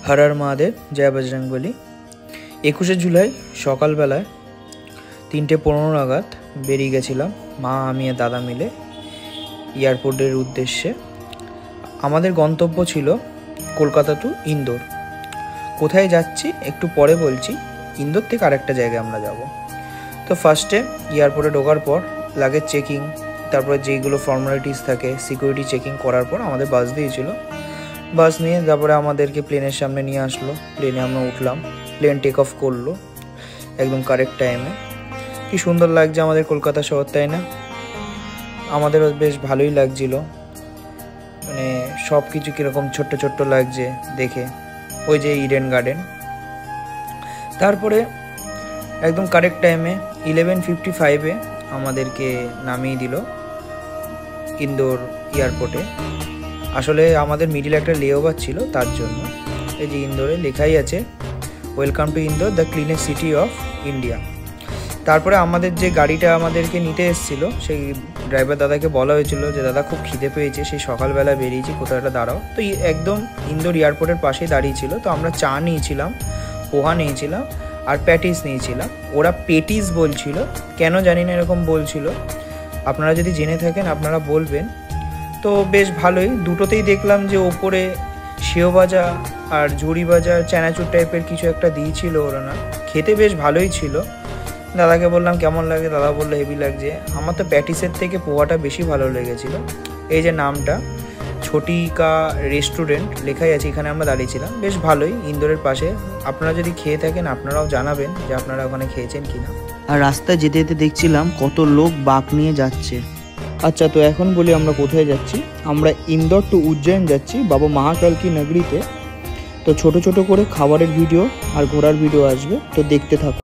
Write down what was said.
हर हर महादेव, जय बजरंगबली। 21 जुलाई सकालबेलाয় 3:15 नागाद বেরিয়ে গেছিলাম মা আমি আর দাদা মিলে এয়ারপোর্টের উদ্দেশ্যে। আমাদের গন্তব্য ছিল কলকাতা টু ইন্দোর। কোথায় যাচ্ছি একটু পরে বলছি, ইন্দোর থেকে আরেকটা জায়গায় আমরা যাব। তো ফার্স্টে এয়ারপোর্টে ঢোকার পর লাগেজ চেকিং, তারপরে যেইগুলো ফর্মালিটিস থাকে সিকিউরিটি চেকিং করার পর আমাদের বাস দিয়েছিল। বাস নিয়ে তারপরে আমাদেরকে প্লেনের সামনে নিয়ে আসলো। প্লেনে আমরা উঠলাম, প্লেন টেক অফ করলো একদম কারেক্ট টাইমে। কি সুন্দর লাগছে আমাদের কলকাতা শহর, তাই না? আমাদেরও বেশ ভালোই লাগছিল, মানে সব কিছু কীরকম ছোট্ট ছোট্ট লাগছে দেখে। ওই যে ইডেন গার্ডেন। তারপরে একদম কারেক্ট টাইমে 11:55 আমাদেরকে নামিয়ে দিল ইন্দোর এয়ারপোর্টে। আসলে আমাদের মিডিল একটা লেওভার ছিল, তার জন্য। এই যে ইন্দোরে লেখাই আছে welcome to Indore, the cleanest city of India. তারপরে আমাদের যে গাড়িটা আমাদেরকে নিতে এসেছিলো, সেই ড্রাইভার দাদাকে বলা হয়েছিল যে দাদা খুব খিদে পেয়েছে, সেই সকালবেলা বেরিয়েছি, কোথাও একটা দাঁড়াও। তো একদম ইন্দোর এয়ারপোর্টের পাশেই দাঁড়িয়েছিল। তো আমরা চা নিয়েছিলাম, পোহা নিয়েছিলাম আর প্যাটিস নিয়েছিলাম। ওরা পেটিস বলছিল, কেন জানি না এরকম বলছিল। আপনারা যদি জেনে থাকেন আপনারা বলবেন। তো বেশ ভালোই, দুটোতেই দেখলাম যে ওপরে সেও ভাজা আর ঝুড়ি ভাজা চানাচুর টাইপের কিছু একটা দিয়েছিল ওরা। না খেতে বেশ ভালোই ছিল। দাদাকে বললাম কেমন লাগে, দাদা বললো হেভি লাগছে। আমার তো প্যাটিসের থেকে পোহাটা বেশি ভালো লেগেছিলো। এই যে নামটা ছোটিকা রেস্টুরেন্ট লেখাই আছে, এখানে আমরা দাঁড়িয়েছিলাম। বেশ ভালোই, ইন্দোরের পাশে। আপনারা যদি খেয়ে থাকেন আপনারাও জানাবেন যে আপনারা ওখানে খেয়েছেন কিনা। আর রাস্তায় যেতে যেতে দেখছিলাম কত লোক বাঁক নিয়ে যাচ্ছে। আচ্ছা, তো এখন বলি আমরা কোথায় যাচ্ছি। আমরা ইন্দোর টু উজ্জয়ন যাচ্ছি বাবা মহাকাল কি নগরীতে। তো ছোট ছোট করে খাবারের ভিডিও আর ঘোরার ভিডিও আসবে, তো দেখতে থাকুন।